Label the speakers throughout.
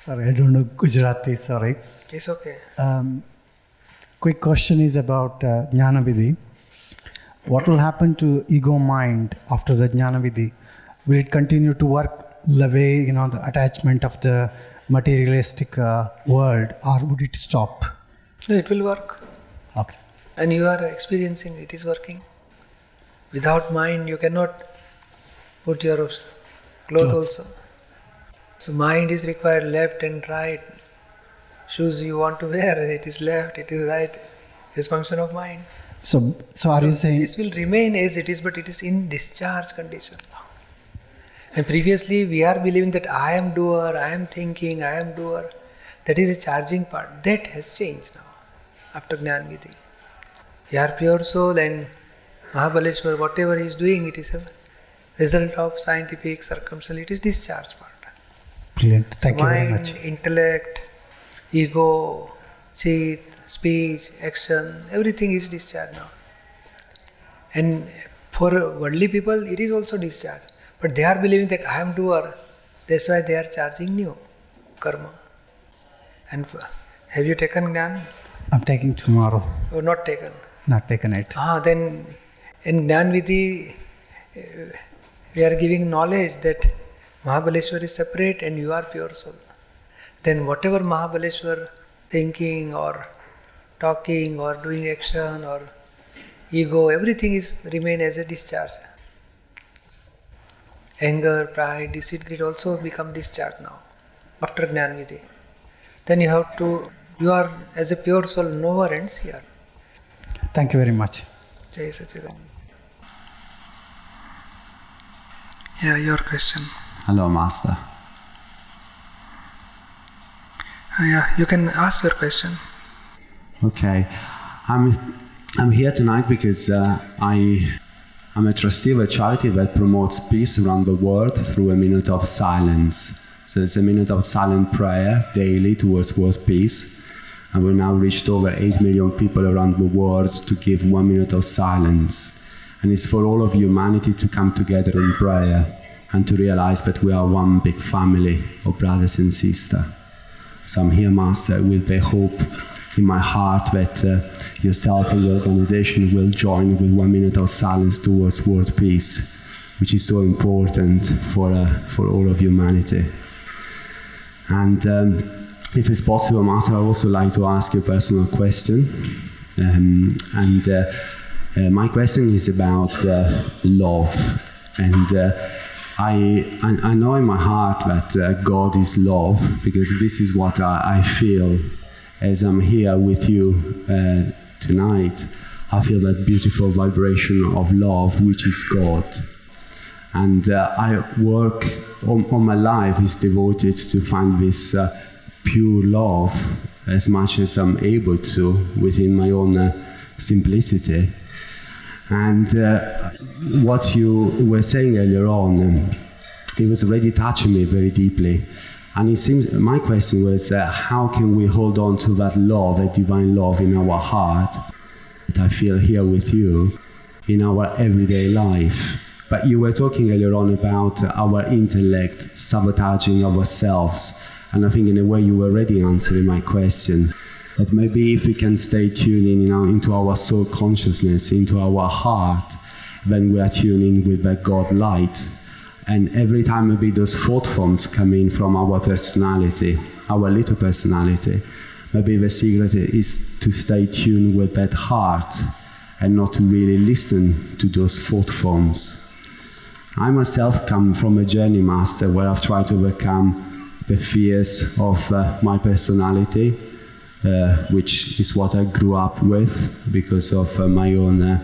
Speaker 1: Sorry, I don't know Gujarati, sorry.
Speaker 2: It's okay.
Speaker 1: Quick question is about Jnana Vidhi. What will happen to ego mind after the Jnana Vidhi? Will it continue to work the way, the attachment of the materialistic world, or would it stop?
Speaker 2: No, it will work.
Speaker 1: Okay.
Speaker 2: And you are experiencing it is working. Without mind, you cannot put your clothes also. So mind is required, left and right. Shoes you want to wear, it is left, it is right. It is function of mind.
Speaker 1: So are you saying...
Speaker 2: This will remain as it is, but it is in discharge condition. And previously we are believing that I am doer, I am thinking, I am doer. That is the charging part. That has changed now, after Jnana Vidhi. You are pure soul, and Mahabaleshwar, whatever he is doing, it is a result of scientific circumstance. It is discharge part.
Speaker 1: Brilliant. Thank you
Speaker 2: mind,
Speaker 1: very much.
Speaker 2: Intellect, ego, chit, speech, action, everything is discharged now. And for worldly people, it is also discharged. But they are believing that I am doer. That's why they are charging new karma. And have you taken Jnana?
Speaker 1: I'm taking tomorrow.
Speaker 2: Or not taken?
Speaker 1: Not taken it.
Speaker 2: Then in Jnana Vidhi, we are giving knowledge that Mahabaleshwar is separate and you are pure soul. Then whatever Mahabaleshwar thinking or talking or doing action or ego, everything is remain as a discharge. Anger, pride, deceit, it also become discharge now, after Jnana Vidhi. Then you are as a pure soul, knower and seer.
Speaker 1: Thank you very much.
Speaker 2: Jai Sachidananda. Yeah, your question.
Speaker 3: Hello, Master.
Speaker 2: Yeah, you can ask your question.
Speaker 3: Okay. I'm here tonight because I'm a trustee of a charity that promotes peace around the world through a minute of silence. So it's a minute of silent prayer daily towards world peace. And we've now reached over 8 million people around the world to give 1 minute of silence. And it's for all of humanity to come together in prayer and to realize that we are one big family of brothers and sisters. So I'm here, Master, with the hope in my heart that yourself and your organization will join with 1 minute of silence towards world peace, which is so important for all of humanity. And if it's possible, Master, I'd also like to ask you a personal question. My question is about love. And I know in my heart that God is love, because this is what I feel as I'm here with you tonight. I feel that beautiful vibration of love, which is God. And I work, all my life is devoted to find this pure love as much as I'm able to within my own simplicity. And what you were saying earlier on, it was already touching me very deeply. And it seems, my question was, how can we hold on to that love, that divine love in our heart that I feel here with you in our everyday life? But you were talking earlier on about our intellect sabotaging ourselves. And I think in a way you were already answering my question. That maybe if we can stay tuning into our soul consciousness, into our heart, then we are tuning with that God light. And every time maybe those thought forms come in from our personality, our little personality, maybe the secret is to stay tuned with that heart and not to really listen to those thought forms. I myself come from a journey, Master, where I've tried to overcome the fears of my personality, which is what I grew up with because of my own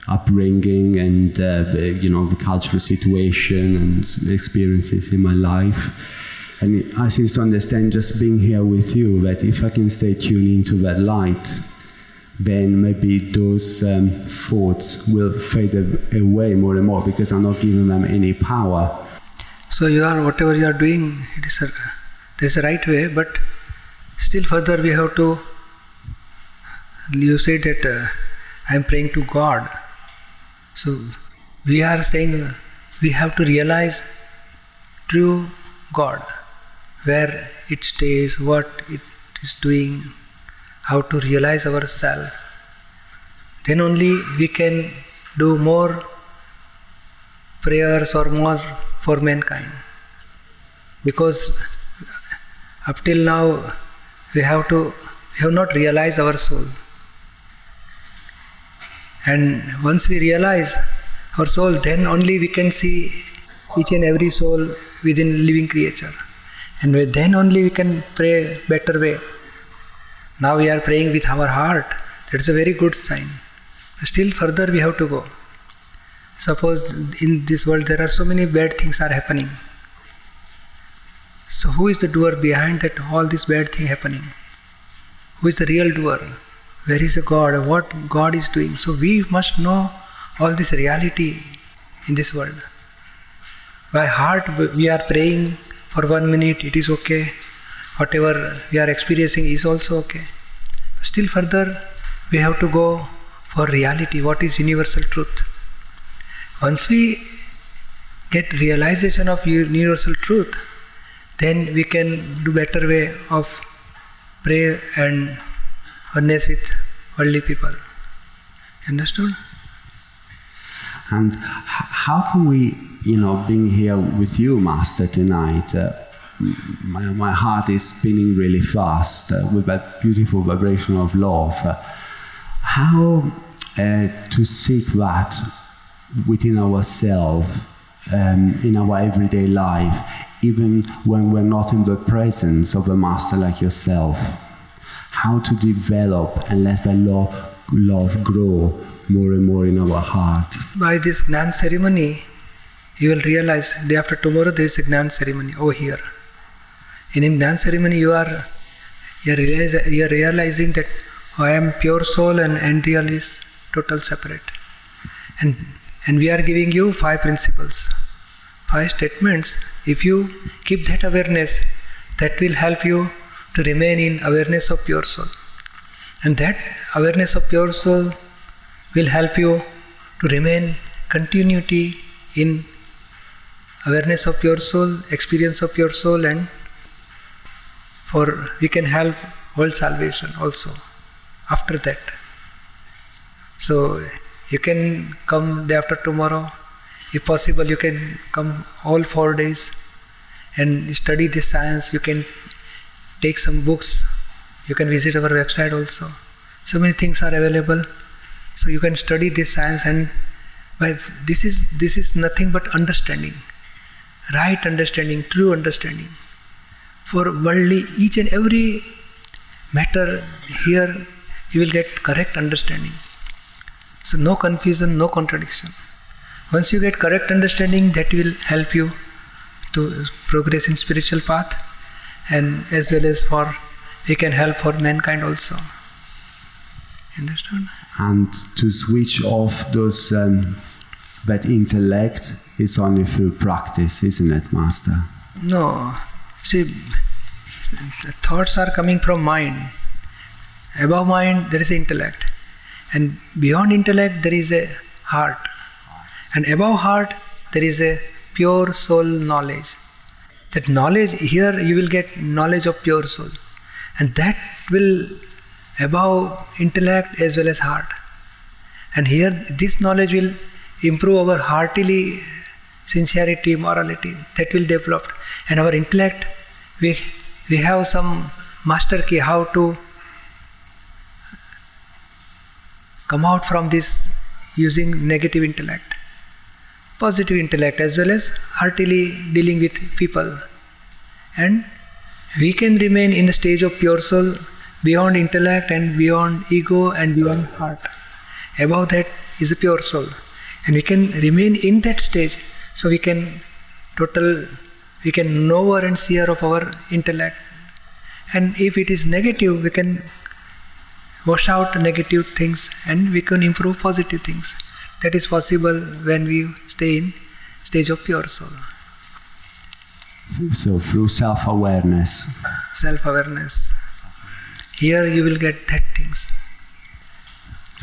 Speaker 3: upbringing and the cultural situation and experiences in my life. And I seem to understand, just being here with you, that if I can stay tuned into that light, then maybe those thoughts will fade away more and more, because I'm not giving them any power.
Speaker 2: So whatever you are doing, there's a right way, but still further we have to, you said that I am praying to God. So we are saying we have to realize true God. where it stays, what it is doing, how to realize ourselves, then only we can do more prayers or more for mankind. Because up till now we have not realized our soul. And once we realize our soul, then only we can see each and every soul within living creature. And then only we can pray better way. Now we are praying with our heart. That's a very good sign. Still further we have to go. Suppose in this world there are so many bad things are happening. So who is the doer behind that all this bad thing happening? Who is the real doer? Where is the God? What God is doing? So we must know all this reality in this world. By heart we are praying for 1 minute, it is okay. Whatever we are experiencing is also okay. Still further we have to go for reality, what is universal truth. Once we get realization of universal truth, then we can do better way of pray and oneness with worldly people. Understood?
Speaker 3: And how can we, being here with you, Master, tonight, my heart is spinning really fast with that beautiful vibration of love. How to seek that within ourselves, in our everyday life, even when we're not in the presence of a master like yourself? How to develop and let the love grow more and more in our heart?
Speaker 2: By this Gnan ceremony, you will realize day after tomorrow there is a Gnan ceremony over here. In Gnan ceremony you are realizing that I am pure soul and Andreal is total separate. And we are giving you 5 principles, 5 statements. If you keep that awareness, that will help you to remain in awareness of pure soul. And that awareness of pure soul will help you to remain continuity in awareness of pure soul, experience of pure soul, and for we can help world salvation also after that. So you can come day after tomorrow. If possible, you can come all 4 days and study this science. You can take some books. You can visit our website also. So many things are available. So you can study this science, and this is nothing but understanding, right understanding, true understanding. For worldly, each and every matter here, you will get correct understanding. So no confusion, no contradiction. Once you get correct understanding, that will help you to progress in spiritual path, and as well as we can help for mankind also. Understood?
Speaker 3: And to switch off those that intellect, it's only through practice, isn't it, Master?
Speaker 2: No. See, the thoughts are coming from mind. Above mind, there is intellect. And beyond intellect, there is a heart. And above heart, there is a pure soul knowledge. That knowledge, here you will get knowledge of pure soul. And that will above intellect as well as heart. And here, this knowledge will improve our heartily sincerity, morality. That will develop. And our intellect, we have some master key how to come out from this using negative intellect, positive intellect, as well as heartily dealing with people. And we can remain in the stage of pure soul beyond intellect and beyond ego and beyond heart. Above that is a pure soul. And we can remain in that stage, so we can knower and seer of our intellect. And if it is negative, we can wash out negative things and we can improve positive things. That is possible when we stay in stage of pure soul.
Speaker 3: So through self-awareness.
Speaker 2: Self-awareness. Here you will get that things.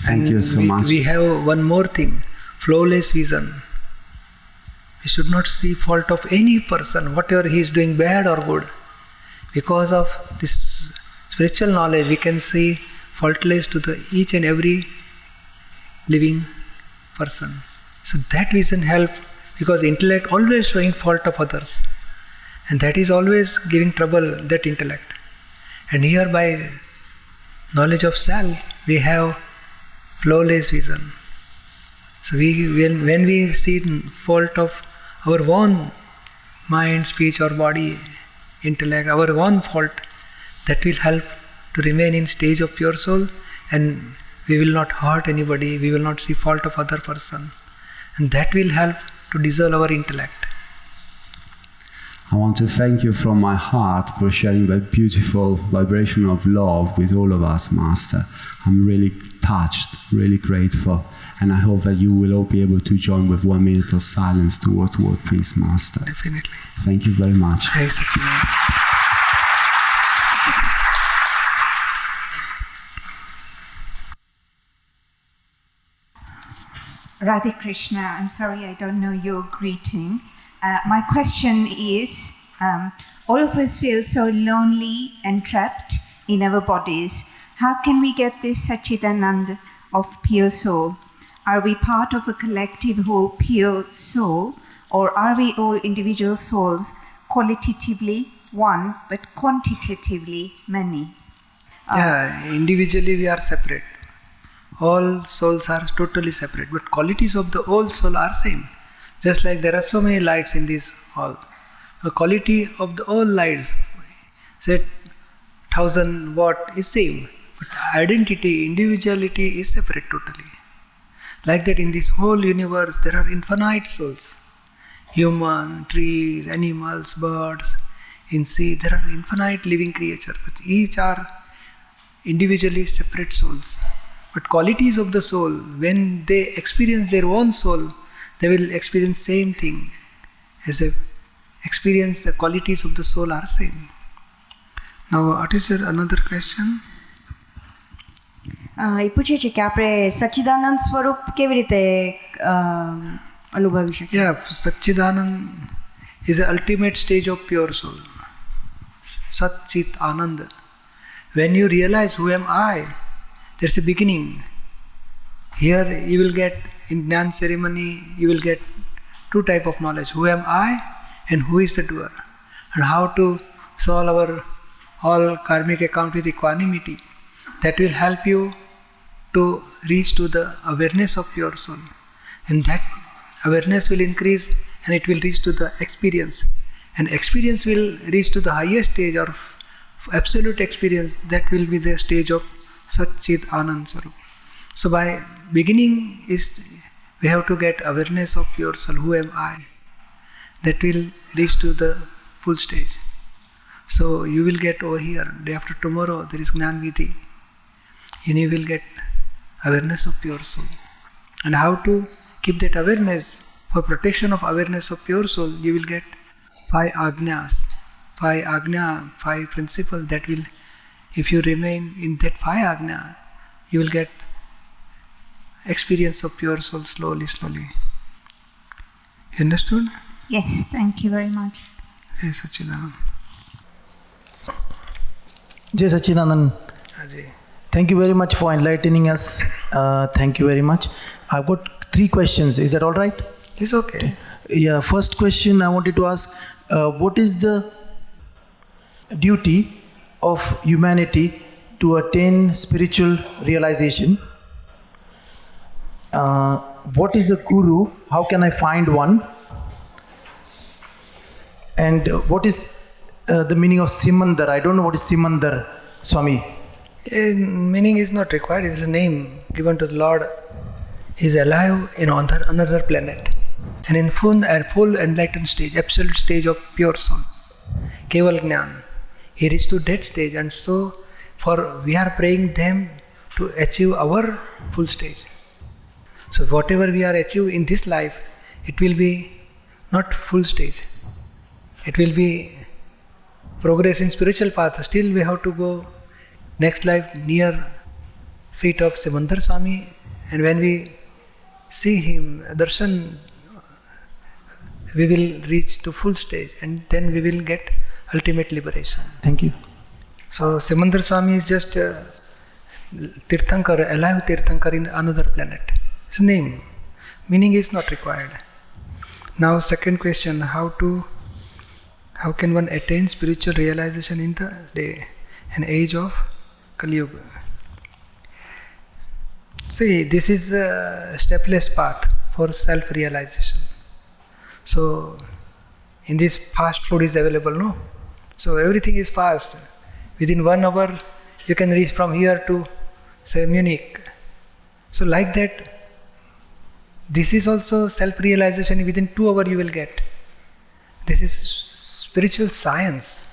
Speaker 3: Thank you so much.
Speaker 2: We have one more thing, flawless vision. We should not see fault of any person, whatever he is doing bad or good. Because of this spiritual knowledge, we can see faultless to each and every living person. So that vision helps, because intellect always showing fault of others, and that is always giving trouble, that intellect. And here by knowledge of self, we have flawless vision. So when we see the fault of our own mind, speech or body, intellect, our own fault, that will help to remain in stage of pure soul, and we will not hurt anybody, we will not see fault of other person, and that will help to dissolve our intellect.
Speaker 3: I want to thank you from my heart for sharing that beautiful vibration of love with all of us, Master. I'm really touched, really grateful, and I hope that you will all be able to join with 1 minute of silence towards world peace, Master.
Speaker 2: Definitely.
Speaker 3: Thank you very much.
Speaker 2: Jai Sachidanand.
Speaker 4: Radhe Krishna, I'm sorry I don't know your greeting. My question is, all of us feel so lonely and trapped in our bodies. How can we get this Sachidanand of pure soul? Are we part of a collective whole pure soul, or are we all individual souls, qualitatively one but quantitatively many?
Speaker 2: Individually we are separate. All souls are totally separate, but qualities of the whole soul are same. Just like there are so many lights in this hall. The quality of the all lights, say 1000 watt, is same, but identity, individuality is separate totally. Like that in this whole universe there are infinite souls. Human, trees, animals, birds, in sea there are infinite living creatures, but each are individually separate souls. But qualities of the soul, when they experience their own soul, they will experience same thing. As if experience, the qualities of the soul are same. Now, what is your another question?
Speaker 5: એ પૂછે છે કે આપણે સચ્ચિદાનંદ સ્વરૂપ કેવી રીતે અનુભવી શકીએ?
Speaker 2: Yeah, Satchidanand is the ultimate stage of pure soul. Sat Chit Anand. When you realize who am I, there's a beginning. Here you will get, in Gnan ceremony, you will get two type of knowledge. Who am I and who is the doer. And how to solve our all karmic account with equanimity. That will help you to reach to the awareness of pure soul. And that awareness will increase and it will reach to the experience. And experience will reach to the highest stage of absolute experience. That will be the stage of Sat Chit Anand Sarup. So by beginning is we have to get awareness of pure soul. Who am I? That will reach to the full stage. So you will get over here, day after tomorrow there is Gnan Vidhi. And you will get awareness of pure soul. And how to keep that awareness, for protection of awareness of pure soul, you will get 5 Agnyas. 5 Agnya, 5 principles that will, if you remain in that 5 Agnya, you will get experience of pure soul slowly. You understood?
Speaker 4: Yes, thank you very much.
Speaker 2: Jai Sachidanand.
Speaker 6: Jai Sachidanand.
Speaker 2: Ajay.
Speaker 6: Thank you very much for enlightening us. Thank you very much. I've got 3 questions. Is that all right?
Speaker 2: It's okay.
Speaker 6: Yeah, first question I wanted to ask, what is the duty of humanity to attain spiritual realization? What is a guru? How can I find one? And what is the meaning of Simandar? I don't know what is Simandar, Swami.
Speaker 2: Meaning is not required. It is a name given to the Lord. He is alive in another planet and in full enlightened stage, absolute stage of pure soul. Keval Gnan. He reached to that stage, and so we are praying them to achieve our full stage. So whatever we are achieve in this life, it will be not full stage. It will be progress in spiritual path. Still we have to go next life near feet of Simandar Swami, and when we see him, darshan, we will reach to full stage, and then we will get ultimate liberation.
Speaker 6: Thank you.
Speaker 2: So Simandar Swami is just Tirthankar, alive Tirthankar in another planet. His name, meaning is not required. Now second question, how can one attain spiritual realization in the day and age of Kali Yuga? See, this is a stepless path for self-realization. So, in this fast food is available, no? So everything is fast. Within 1 hour, you can reach from here to, say, Munich. So like that, this is also self-realization. Within 2 hours you will get. This is spiritual science.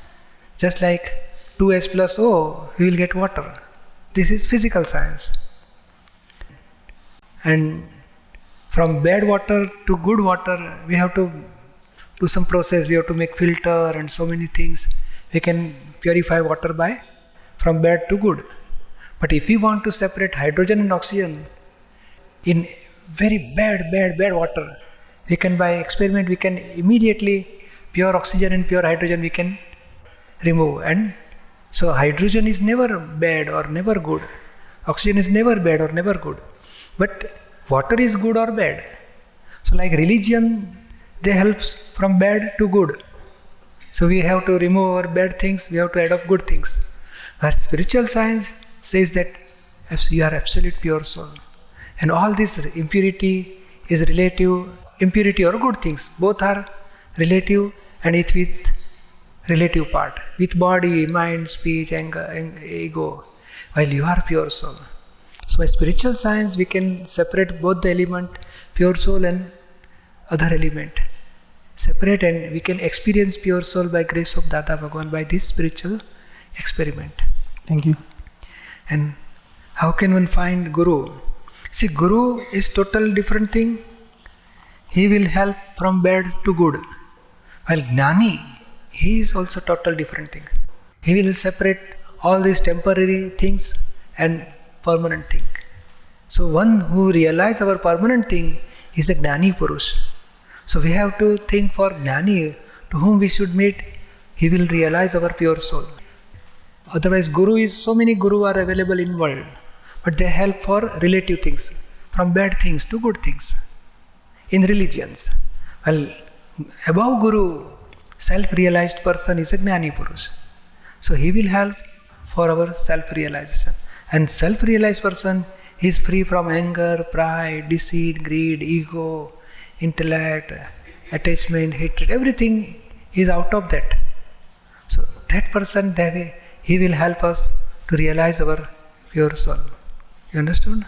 Speaker 2: Just like 2H plus O, you will get water. This is physical science. And from bad water to good water, we have to do some process. We have to make filter and so many things. We can purify water from bad to good. But if we want to separate hydrogen and oxygen in very bad water, we can, by experiment, we can immediately pure oxygen and pure hydrogen we can remove. And so hydrogen is never bad or never good. Oxygen is never bad or never good. But water is good or bad. So like religion, they helps from bad to good. So we have to remove our bad things, we have to adopt good things. Where spiritual science says that you are absolute pure soul. And all this impurity is relative, impurity or good things, both are relative, and it's with relative part, with body, mind, speech, anger, and ego, while you are pure soul. So by spiritual science, we can separate both the element, pure soul and other element. Separate, and we can experience pure soul by grace of Dada Bhagwan by this spiritual experiment.
Speaker 6: Thank you.
Speaker 2: And how can one find Guru? See, Guru is total different thing. He will help from bad to good. While Gnani, he is also total different thing. He will separate all these temporary things and permanent thing. So one who realizes our permanent thing is a Gnani Purush. So we have to think for Gnani, to whom we should meet, he will realize our pure soul. Otherwise, Guru is, so many Guru are available in world, but they help for relative things, from bad things to good things, in religions. Well, above Guru, self-realized person is a Gnani Purush. So he will help for our self-realization. And self-realized person is free from anger, pride, deceit, greed, ego, intellect, attachment, hatred, everything is out of that. So that person, he will help us to realize our pure soul. You understood?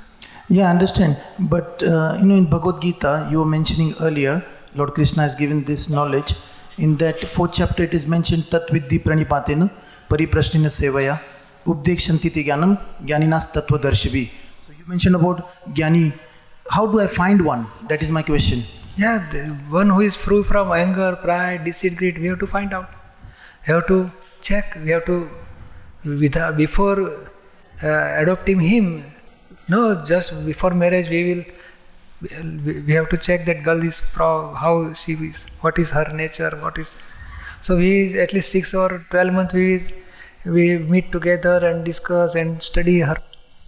Speaker 6: Yeah, I understand. But in Bhagavad Gita, you were mentioning earlier, Lord Krishna has given this knowledge. In that 4th chapter, it is mentioned Tat Vidhi Pranipatena Pariprashnina Sevaya Ubdekshantiti Jnanam Jnaninas Tattva Darshivi. So you mentioned about Jnani. How do I find one? That is my question.
Speaker 2: Yeah, the one who is free from anger, pride, deceit, greed, we have to find out. We have to check. We have to, before adopting him, no, just before marriage, we have to check that girl is how she is, what is her nature, what is. So we at least 6 or 12 months we meet together and discuss and study her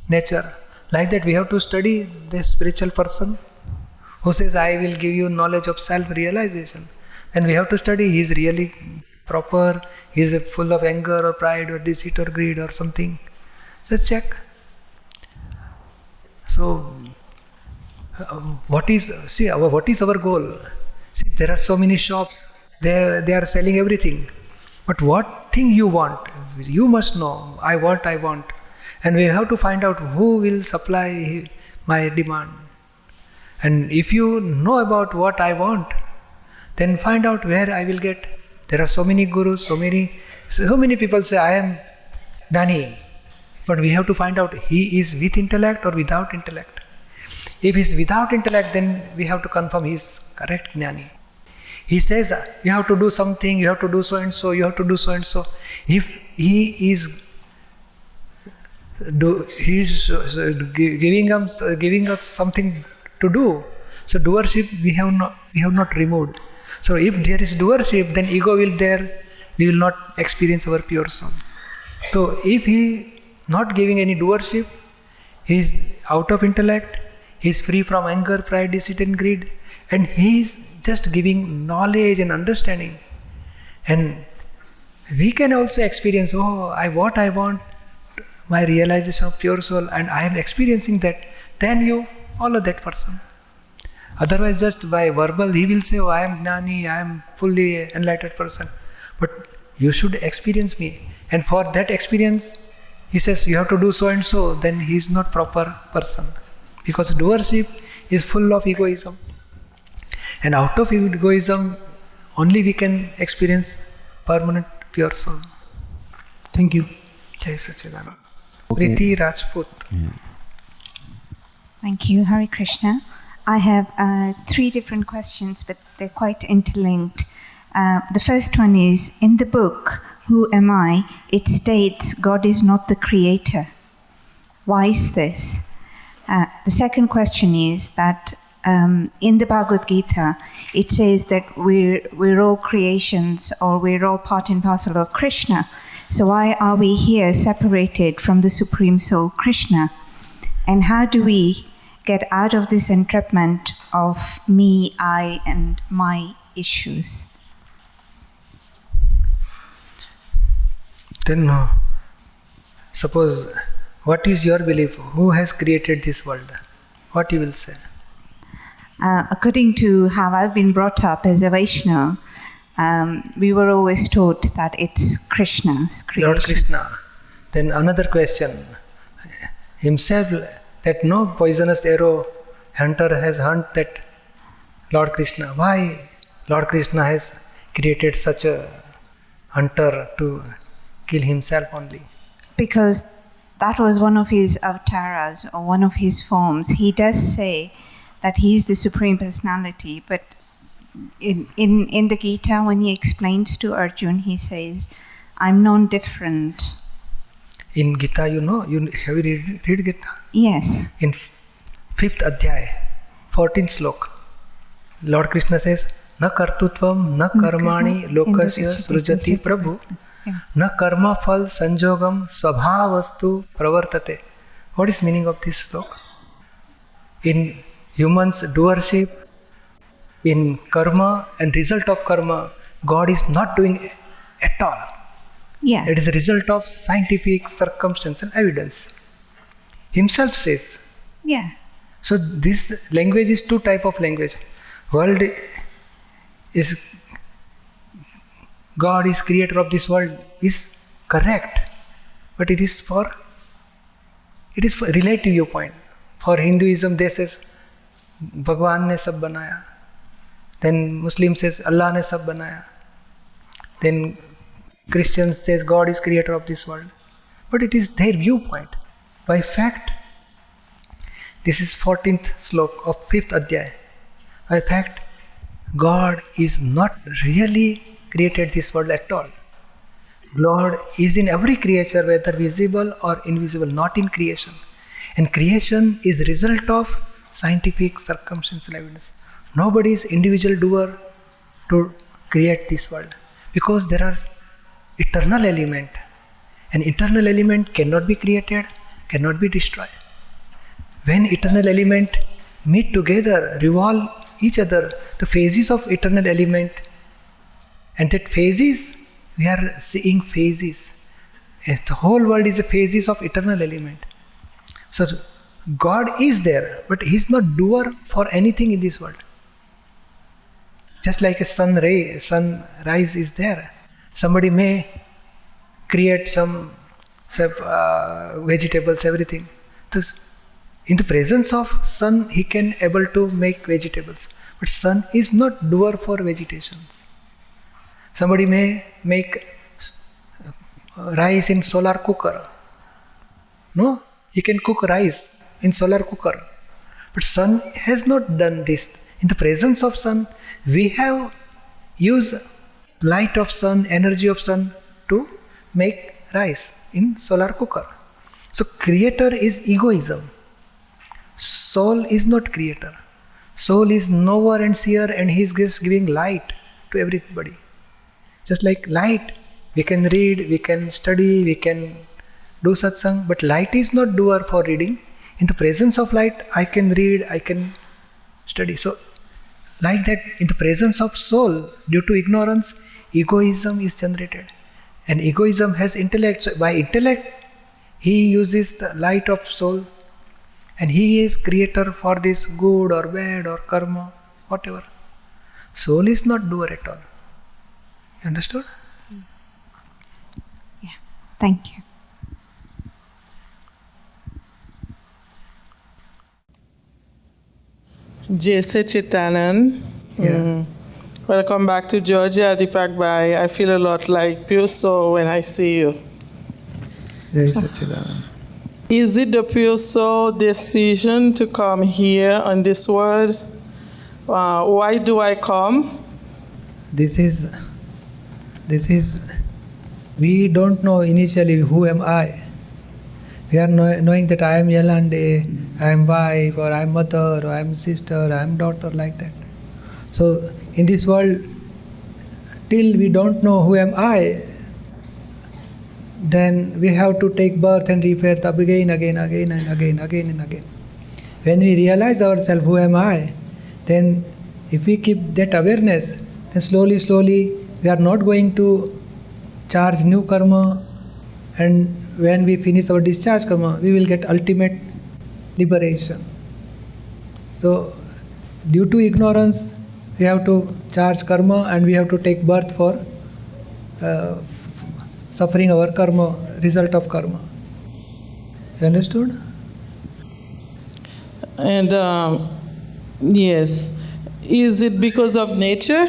Speaker 2: nature. Like that, we have to study this spiritual person who says, I will give you knowledge of self-realization. Then we have to study, he is really proper, he is full of anger or pride or deceit or greed or something. Just check. So, what is our goal? See, there are so many shops, they are selling everything. But what thing you want? You must know, I want. And we have to find out who will supply my demand. And if you know about what I want, then find out where I will get. There are so many gurus, so many people say, I am Gnani. But we have to find out, he is with intellect or without intellect. If he is without intellect, then we have to confirm he is correct Gnani. He says, you have to do something, you have to do so and so, you have to do so and so. If he is giving us something to do, so doership we have not removed. So if there is doership, then ego will we will not experience our pure soul. So if he not giving any doership, he is out of intellect, he is free from anger, pride, deceit and greed, and he is just giving knowledge and understanding. And we can also experience, what I want, my realization of pure soul, and I am experiencing that. Then you follow that person. Otherwise, just by verbal, he will say, I am Gnani, I am fully enlightened person. But you should experience me. And for that experience, he says, you have to do so and so. Then he is not proper person. Because doership is full of egoism. And out of egoism, only we can experience permanent pure soul.
Speaker 6: Thank you.
Speaker 2: Jai Sachidanand. Priti Rajput.
Speaker 4: Thank you, Hare Krishna. I have 3 different questions, but they're quite interlinked. The first one is, in the book, Who Am I? It states God is not the creator. Why is this? The second question is that in the Bhagavad Gita, it says that we're all creations, or we're all part and parcel of Krishna. So why are we here separated from the Supreme Soul, Krishna? And how do we get out of this entrapment of me, I, and my issues?
Speaker 2: Then, suppose, what is your belief? Who has created this world? What you will say?
Speaker 4: According to how I've been brought up as a Vaishnava, we were always taught that it's Krishna's creation.
Speaker 2: Lord Krishna. Then another question. Himself, that no poisonous arrow hunter has hunted that Lord Krishna. Why Lord Krishna has created such a hunter to kill himself only?
Speaker 4: Because that was one of his avatars, or one of his forms. He does say that he is the Supreme Personality, but in the Gita, when he explains to Arjun, he says, I'm non-different.
Speaker 2: In Gita, have you read Gita?
Speaker 4: Yes.
Speaker 2: In 5th Adhyay, 14th slok, Lord Krishna says, Na kartutvam, na karmani, lokasya srujati prabhu, na karma phal sanjogam, svabhavastu pravartate. What is meaning of this slok? In humans' doership, in karma and result of karma, God is not doing at all.
Speaker 4: Yeah.
Speaker 2: It is a result of scientific, circumstantial evidence. Himself says.
Speaker 4: Yeah.
Speaker 2: So this language is 2 type of language. World is, God is creator of this world is correct, but it is for relative viewpoint. For Hinduism, they says Bhagwan ne sab banaya. Then Muslim says Allah ne sab banaya. Then Christians says God is creator of this world. But it is their viewpoint. By fact, this is 14th slok of 5th Adhyay. By fact, God is not really created this world at all. God is in every creature, whether visible or invisible, not in creation. And creation is result of scientific, circumstantial evidence. Nobody is individual doer to create this world. Because there are eternal element. An eternal element cannot be created, cannot be destroyed. When eternal element meet together, revolve each other, the phases of eternal element, and that phases, we are seeing phases. The whole world is a phases of eternal element. So God is there, but He is not doer for anything in this world. Just like a sunrise is there. Somebody may create some vegetables, everything. So in the presence of sun, he can able to make vegetables. But sun is not doer for vegetations. Somebody may make rice in solar cooker. No, he can cook rice in solar cooker. But sun has not done this. In the presence of sun, we have used light of sun, energy of sun to make rice in solar cooker. So creator is egoism. Soul is not creator. Soul is knower and seer, and he is just giving light to everybody. Just like light We can read, we can study, we can do satsang, but light is not doer for reading. In the presence of light, I can read, I can study. So, like that, in the presence of soul, due to ignorance, egoism is generated. And egoism has intellect. So by intellect, he uses the light of soul, and he is creator for this good or bad or karma, whatever. Soul is not doer at all. You understood?
Speaker 4: Yeah, thank you.
Speaker 7: Jai Chittanan.
Speaker 2: Yeah.
Speaker 7: Welcome back to Georgia, Deepakbhai. I feel a lot like pure soul when I see you.
Speaker 2: Jai Sachidanand.
Speaker 7: Is it the pure soul decision to come here on this world? Why do I come?
Speaker 2: This is, we don't know initially who am I. We are knowing that I am Yolande, I am wife, or I am mother, or I am sister, I am daughter, like that. So in this world, till we don't know who am I, then we have to take birth and rebirth again and again. When we realize ourselves, who am I, then if we keep that awareness, then slowly we are not going to charge new karma, and when we finish our discharge karma, we will get ultimate liberation. So due to ignorance, we have to charge karma and we have to take birth for suffering our karma, result of karma. You understood?
Speaker 7: And yes, is it because of nature?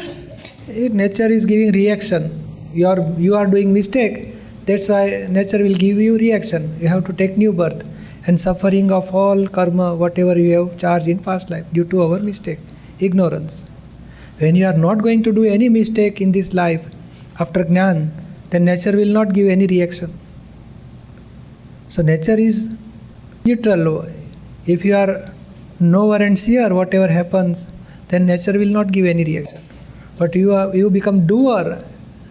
Speaker 2: Nature is giving reaction. You are doing mistake. That's why nature will give you reaction. You have to take new birth. And suffering of all karma, whatever you have charged in past life, due to our mistake, ignorance. When you are not going to do any mistake in this life, after Gnani, then nature will not give any reaction. So nature is neutral. If you are knower and seer, whatever happens, then nature will not give any reaction. But you become doer,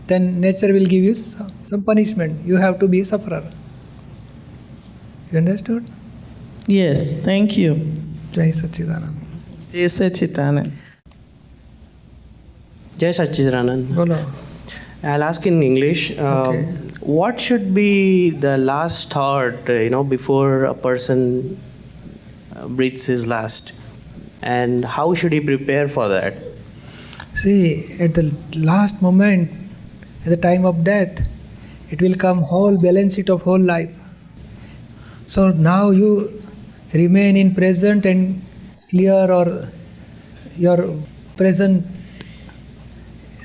Speaker 2: then nature will give you some punishment. You have to be a sufferer. You understood?
Speaker 7: Yes, thank you.
Speaker 2: Jai Sachidanand.
Speaker 7: Jai Chittanan.
Speaker 8: Jai Sachidanand.
Speaker 2: Bolo.
Speaker 8: I'll ask in English.
Speaker 2: Okay.
Speaker 8: What should be the last thought, before a person breathes his last? And how should he prepare for that?
Speaker 2: See, at the last moment, at the time of death, it will come whole balance sheet of whole life. So now you remain in present and clear, or your present,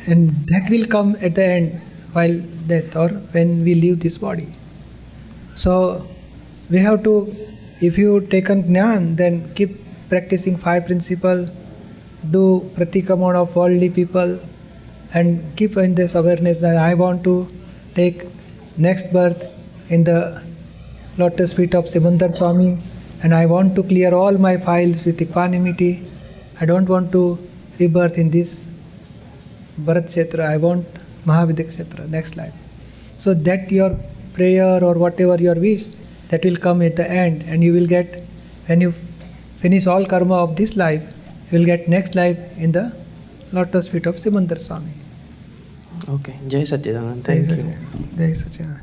Speaker 2: and that will come at the end while death or when we leave this body. So we have to, if you taken Gnani, then keep practicing 5 principles, do pratikraman of worldly people, and keep in this awareness that I want to take next birth in the lotus feet of Simandar Swami, and I want to clear all my files with equanimity. I don't want to rebirth in this Bharat Kshetra. I want Mahavidya Kshetra, next life. So that your prayer or whatever your wish, that will come at the end, and you will get, when you finish all karma of this life, you will get next life in the lotus feet of Simandar Swami.
Speaker 8: Okay. Jai Sachidanand. Thank you.
Speaker 2: Jai Sachidanand.